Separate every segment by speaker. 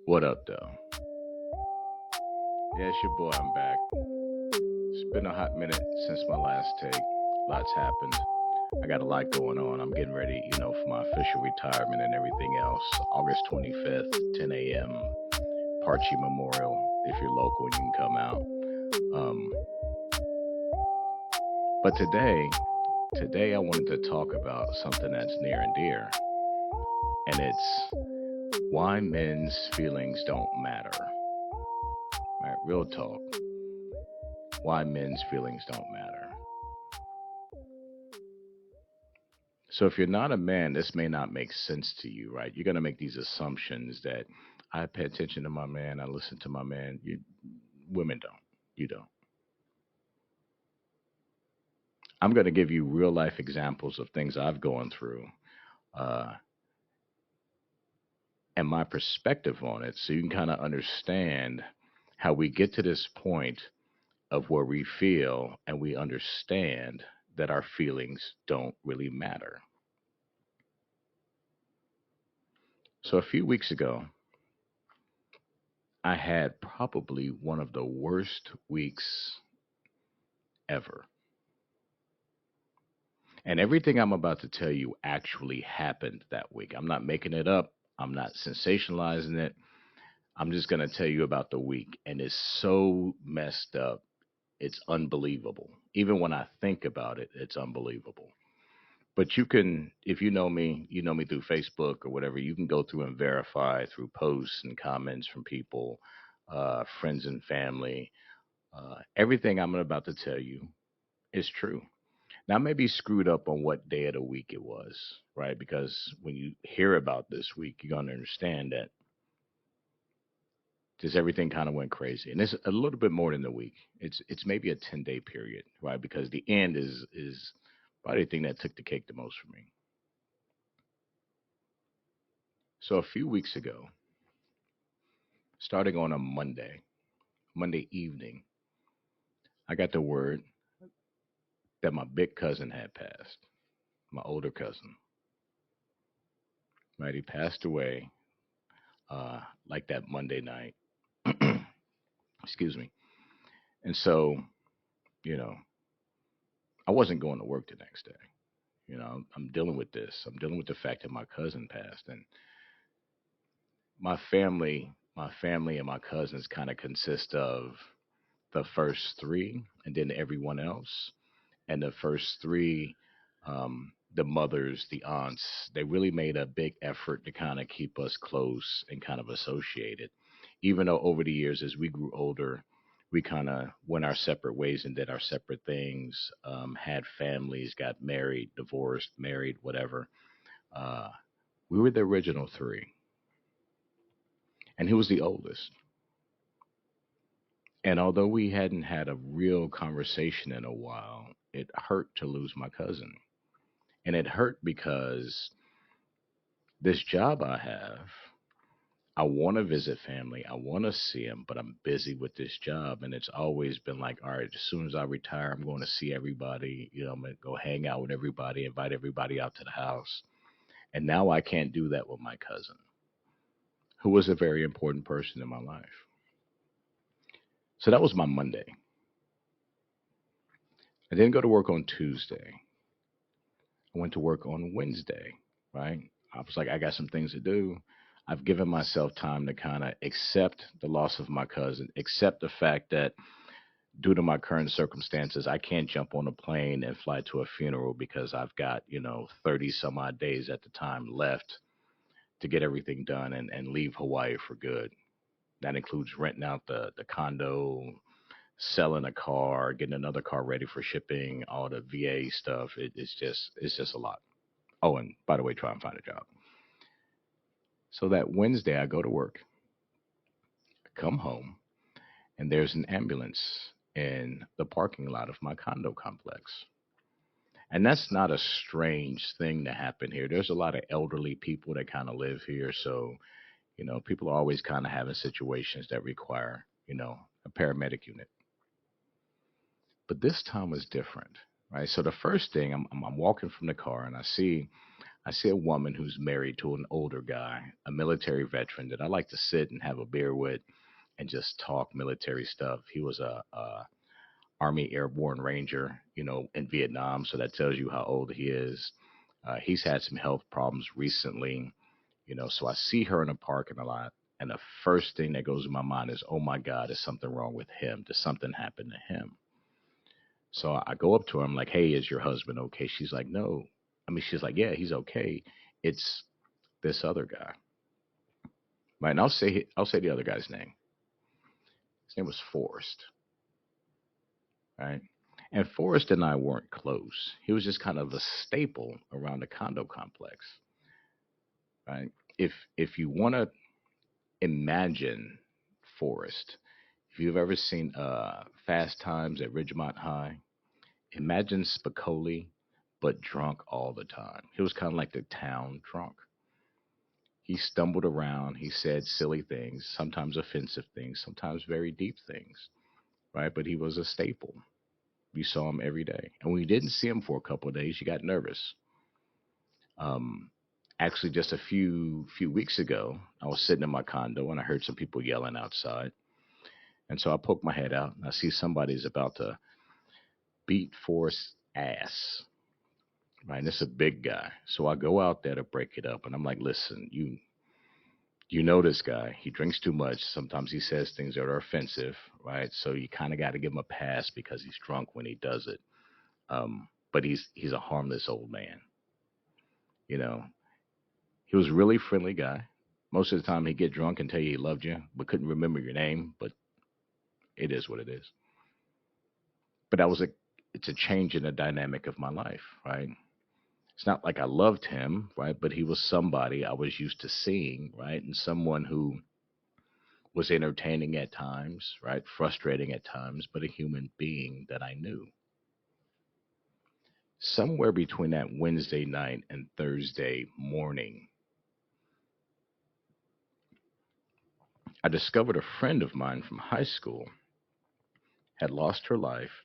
Speaker 1: What up, though? Yeah, it's your boy. I'm back. It's been a hot minute since my last take. Lots happened. I got a lot going on. I'm getting ready, for my official retirement and everything else. August 25th, 10 a.m. Parchi Memorial. If you're local, you can come out. Um, but today I wanted to talk about something that's near and dear, and it's why men's feelings don't matter. Right? Real talk. Why men's feelings don't matter. So if you're not a man, this may not make sense to you, right? You're gonna make these assumptions that I pay attention to my man, I listen to my man. Women don't. You don't. I'm gonna give you real life examples of things I've gone through, uh, and my perspective on it, so you can kind of understand how we get to this point of where we feel and we understand that our feelings don't really matter. So a few weeks ago, I had probably one of the worst weeks ever. And everything I'm about to tell you actually happened that week. I'm not making it up. I'm not sensationalizing it. I'm just going to tell you about the week. And it's so messed up. It's unbelievable. Even when I think about it, it's unbelievable. But you can, if you know me through Facebook or whatever, you can go through and verify through posts and comments from people, friends and family. Everything I'm about to tell you is true. Now, I may be screwed up on what day of the week it was, right? Because when you hear about this week, you're going to understand that just everything kind of went crazy, and it's a little bit more than a week. It's maybe a 10-day period, right? Because the end is probably the thing that took the cake the most for me. So a few weeks ago, starting on a Monday evening, I got the word that my big cousin had passed, my older cousin, right? He passed away like that Monday night. Excuse me. And so, you know, I wasn't going to work the next day. I'm dealing with this. I'm dealing with the fact that my cousin passed, and my family and my cousins kind of consist of the first three, and then everyone else. And the first three, the mothers, the aunts, they really made a big effort to kind of keep us close and kind of associated. Even though over the years, as we grew older, we kind of went our separate ways and did our separate things, had families, got married, divorced, married, whatever. Uh, we were the original three, and he was the oldest. And although we hadn't had a real conversation in a while, it hurt to lose my cousin. And it hurt because this job I have, I want to visit family. I want to see them, but I'm busy with this job. And it's always been like, all right, as soon as I retire, I'm going to see everybody. I'm going to go hang out with everybody, invite everybody out to the house. And now I can't do that with my cousin, who was a very important person in my life. So that was my Monday. I didn't go to work on Tuesday. I went to work on Wednesday, right? I was like, I got some things to do. I've given myself time to kind of accept the loss of my cousin, accept the fact that due to my current circumstances, I can't jump on a plane and fly to a funeral because I've got, 30 some odd days at the time left to get everything done and leave Hawaii for good. That includes renting out the condo, selling a car, getting another car ready for shipping, all the VA stuff. It's just a lot. Oh, and by the way, try and find a job. So that Wednesday, I go to work, come home, and there's an ambulance in the parking lot of my condo complex. And that's not a strange thing to happen here. There's a lot of elderly people that kind of live here. So, people are always kind of having situations that require, a paramedic unit. But this time was different, right? So the first thing, I'm walking from the car and I see I see a woman who's married to an older guy, a military veteran that I like to sit and have a beer with and just talk military stuff. He was a Army Airborne Ranger, in Vietnam, so that tells you how old he is. He's had some health problems recently, so I see her in the parking lot, and the first thing that goes in my mind is, oh my God, is something wrong with him? Does something happen to him? So I go up to her. I'm like, hey, is your husband okay? She's like, no. I mean, she's like, yeah, he's okay. It's this other guy. Right. And I'll say the other guy's name. His name was Forrest. Right. And Forrest and I weren't close. He was just kind of a staple around the condo complex. Right. If you want to imagine Forrest, if you've ever seen Fast Times at Ridgemont High, imagine Spicoli, but drunk all the time. He was kind of like the town drunk. He stumbled around. He said silly things, sometimes offensive things, sometimes very deep things, right? But he was a staple. You saw him every day. And when you didn't see him for a couple of days, you got nervous. Um, Actually, just a few weeks ago, I was sitting in my condo and I heard some people yelling outside. And so I poked my head out and I see somebody's about to beat Forrest's ass. Right, and it's a big guy. So I go out there to break it up, and I'm like, listen, you know this guy. He drinks too much. Sometimes he says things that are offensive, right? So you kind of got to give him a pass because he's drunk when he does it. But he's a harmless old man. You know, he was a really friendly guy. Most of the time, he'd get drunk and tell you he loved you, but couldn't remember your name. But it is what it is. But it's a change in the dynamic of my life, right? It's not like I loved him, right? But he was somebody I was used to seeing, right? And someone who was entertaining at times, right? Frustrating at times, but a human being that I knew. Somewhere between that Wednesday night and Thursday morning, I discovered a friend of mine from high school had lost her life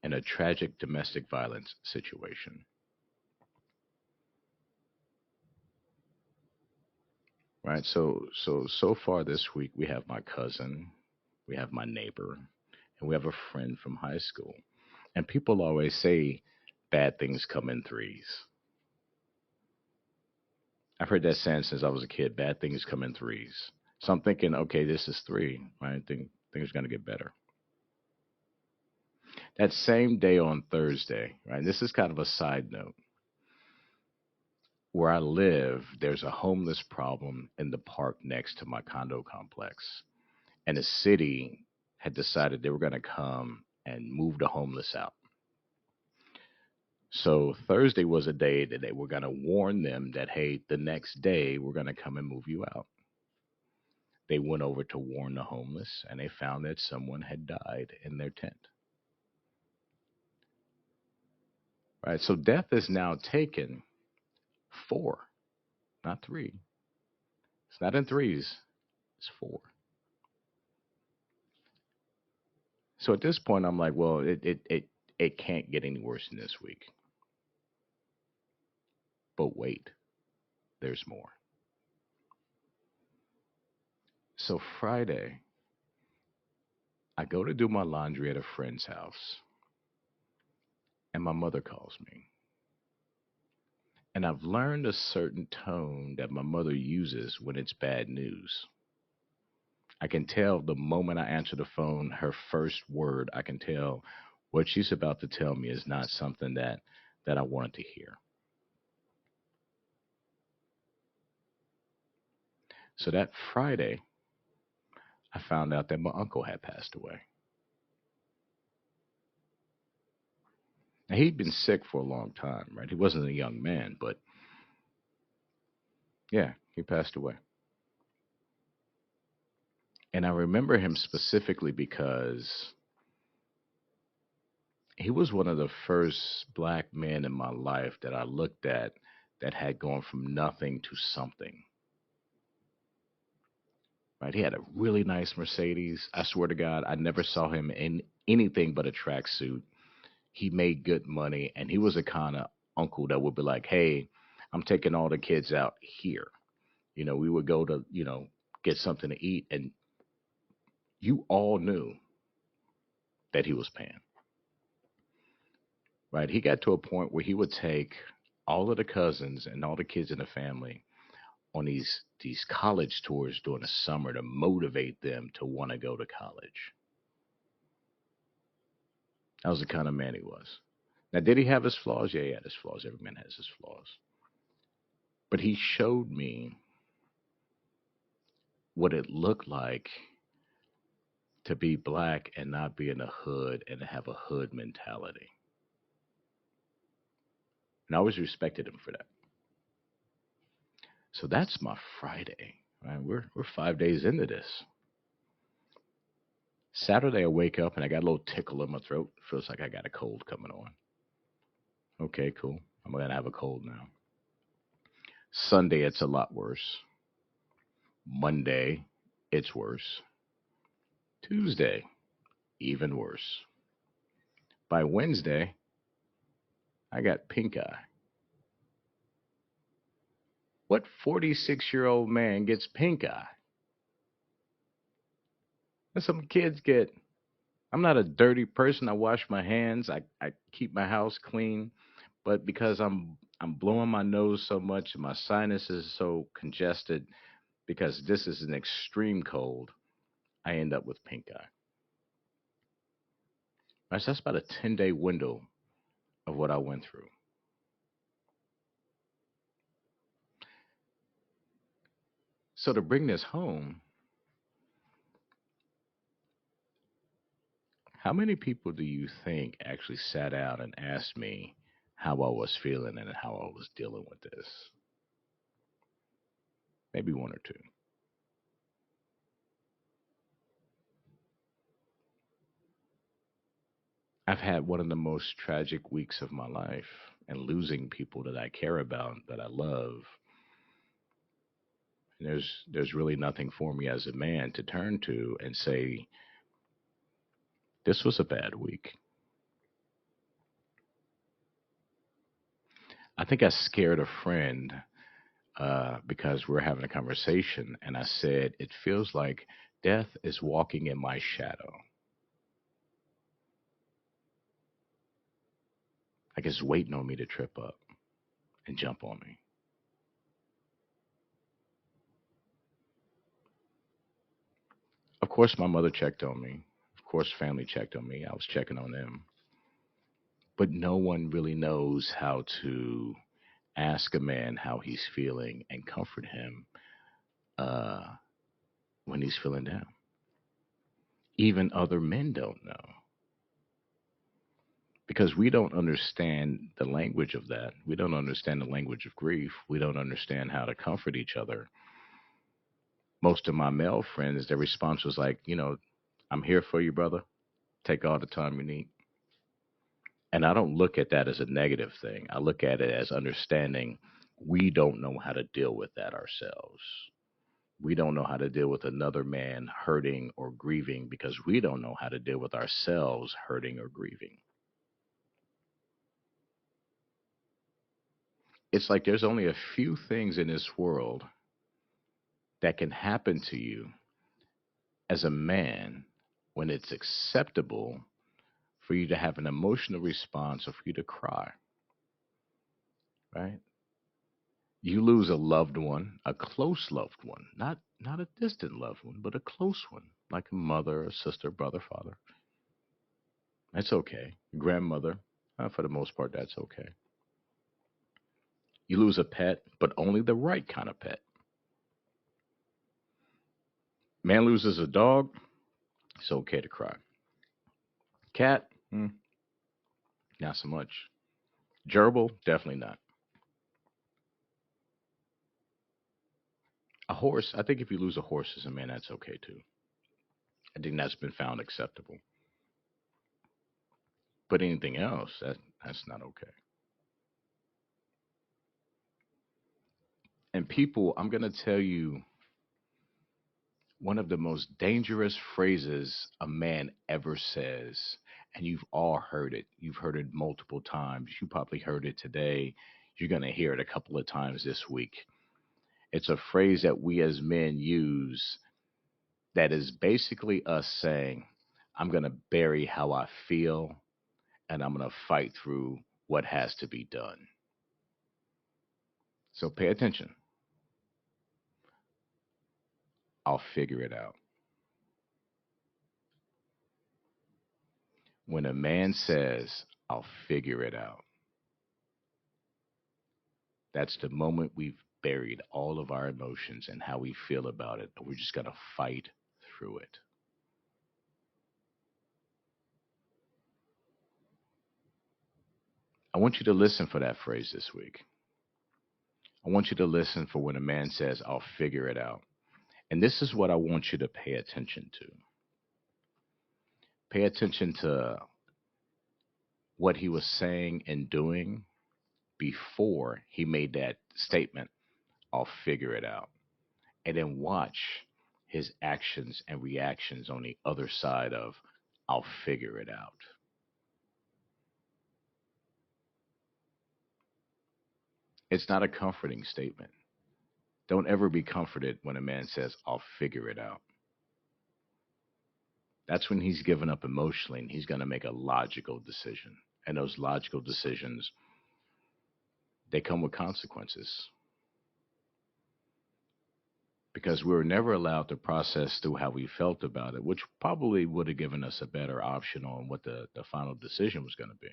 Speaker 1: in a tragic domestic violence situation. Right? So far this week we have my cousin, we have my neighbor, and we have a friend from high school. And people always say bad things come in threes. I've heard that saying since I was a kid. Bad things come in threes. So I'm thinking, okay, this is three. Right? I think things are gonna get better. That same day on Thursday, right? This is kind of a side note. Where I live, there's a homeless problem in the park next to my condo complex, and the city had decided they were going to come and move the homeless out. So Thursday was a day that they were going to warn them that, hey, the next day we're going to come and move you out. They went over to warn the homeless and they found that someone had died in their tent. Right? So death is now taken four, not three. It's not in threes, it's four. So at this point, I'm like, well, it can't get any worse than this week. But wait, there's more. So Friday, I go to do my laundry at a friend's house, and my mother calls me. And I've learned a certain tone that my mother uses when it's bad news. I can tell the moment I answer the phone, her first word, I can tell what she's about to tell me is not something that I wanted to hear. So that Friday, I found out that my uncle had passed away. Now, he'd been sick for a long time, right? He wasn't a young man, but yeah, he passed away. And I remember him specifically because he was one of the first black men in my life that I looked at that had gone from nothing to something. Right? He had a really nice Mercedes. I swear to God, I never saw him in anything but a tracksuit. He made good money, and he was a kind of uncle that would be like, "Hey, I'm taking all the kids out here. We would go to, get something to eat, and you all knew that he was paying, right? He got to a point where he would take all of the cousins and all the kids in the family on these college tours during the summer to motivate them to want to go to college. That was the kind of man he was. Now, did he have his flaws? Yeah, he had his flaws. Every man has his flaws. But he showed me what it looked like to be black and not be in a hood and to have a hood mentality. And I always respected him for that. So that's my Friday. Right? We're 5 days into this. Saturday I wake up and I got a little tickle in my throat. Feels like I got a cold coming on. Okay, cool. I'm gonna have a cold now. Sunday it's a lot worse. Monday it's worse. Tuesday even worse. By Wednesday I got pink eye. What 46-year-old man gets pink eye? And some kids get. I'm not a dirty person. I wash my hands. I keep my house clean. But because I'm blowing my nose so much and my sinus is so congested because this is an extreme cold, I end up with pink eye. Right, so that's about a 10-day window of what I went through. So to bring this home, how many people do you think actually sat out and asked me how I was feeling and how I was dealing with this? Maybe one or two. I've had one of the most tragic weeks of my life and losing people that I care about, that I love. And there's really nothing for me as a man to turn to and say, this was a bad week. I think I scared a friend because we were having a conversation, and I said, it feels like death is walking in my shadow. Like it's waiting on me to trip up and jump on me. Of course, my mother checked on me. Of course, family checked on me. I was checking on them. But no one really knows how to ask a man how he's feeling and comfort him uh, when he's feeling down. Even other men don't know because we don't understand the language of that. We don't understand the language of grief. We don't understand how to comfort each other. Most of my male friends, their response was like, I'm here for you, brother. Take all the time you need. And I don't look at that as a negative thing. I look at it as understanding we don't know how to deal with that ourselves. We don't know how to deal with another man hurting or grieving because we don't know how to deal with ourselves hurting or grieving. It's like there's only a few things in this world that can happen to you as a man when it's acceptable for you to have an emotional response or for you to cry, right? You lose a loved one, a close loved one, not a distant loved one, but a close one, like a mother, a sister, brother, father. That's okay. Grandmother, for the most part, that's okay. You lose a pet, but only the right kind of pet. Man loses a dog, it's okay to cry. Cat, not so much. Gerbil, definitely not. A horse, I think if you lose a horse as a man, that's okay too. I think that's been found acceptable. But anything else, that's not okay. And people, I'm gonna tell you one of the most dangerous phrases a man ever says, and you've all heard it. You've heard it multiple times. You probably heard it today. You're going to hear it a couple of times this week. It's a phrase that we as men use that is basically us saying, I'm going to bury how I feel and I'm going to fight through what has to be done. So pay attention. I'll figure it out. When a man says, I'll figure it out, that's the moment we've buried all of our emotions and how we feel about it. And we're just going to fight through it. I want you to listen for that phrase this week. I want you to listen for when a man says, I'll figure it out. And this is what I want you to pay attention to. Pay attention to what he was saying and doing before he made that statement, I'll figure it out. And then watch his actions and reactions on the other side of, I'll figure it out. It's not a comforting statement. Don't ever be comforted when a man says, I'll figure it out. That's when he's given up emotionally and he's going to make a logical decision. And those logical decisions, they come with consequences because we were never allowed to process through how we felt about it, which probably would have given us a better option on what the final decision was going to be.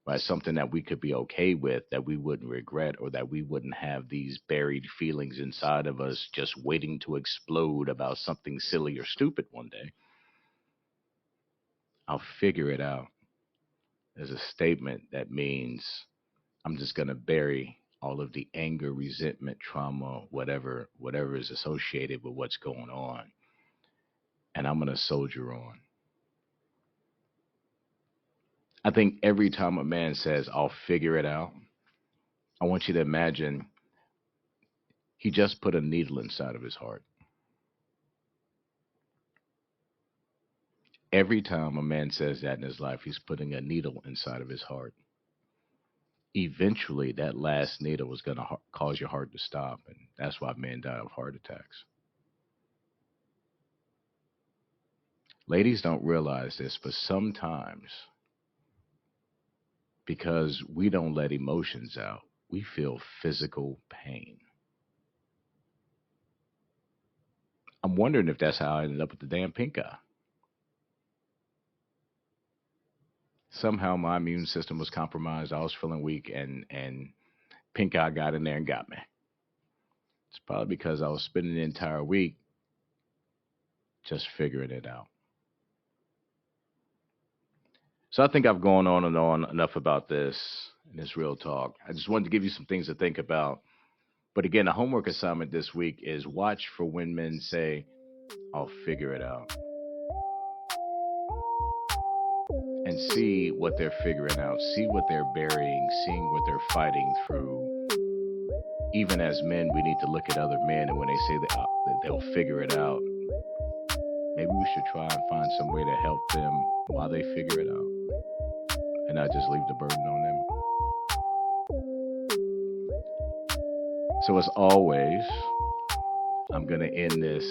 Speaker 1: Right? Something that we could be okay with, that we wouldn't regret, or that we wouldn't have these buried feelings inside of us just waiting to explode about something silly or stupid one day. I'll figure it out is a statement that means I'm just going to bury all of the anger, resentment, trauma, whatever is associated with what's going on, and I'm going to soldier on. I think every time a man says, I'll figure it out, I want you to imagine he just put a needle inside of his heart. Every time a man says that in his life, he's putting a needle inside of his heart. Eventually, that last needle is going to cause your heart to stop, and that's why men die of heart attacks. Ladies don't realize this, but sometimes, because we don't let emotions out, we feel physical pain. I'm wondering if that's how I ended up with the damn pink eye. Somehow my immune system was compromised. I was feeling weak, and pink eye got in there and got me. It's probably because I was spending the entire week just figuring it out. So I think I've gone on and on enough about this and this real talk. I just wanted to give you some things to think about. But again, the homework assignment this week is watch for when men say, I'll figure it out. And see what they're figuring out, see what they're burying, seeing what they're fighting through. Even as men, we need to look at other men, and when they say that they'll figure it out, maybe we should try and find some way to help them while they figure it out and not just leave the burden on them. So as always, I'm going to end this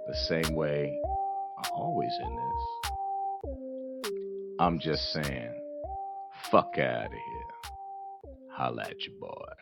Speaker 1: the same way I always end this. I'm just saying, fuck out of here. Holla at your boy.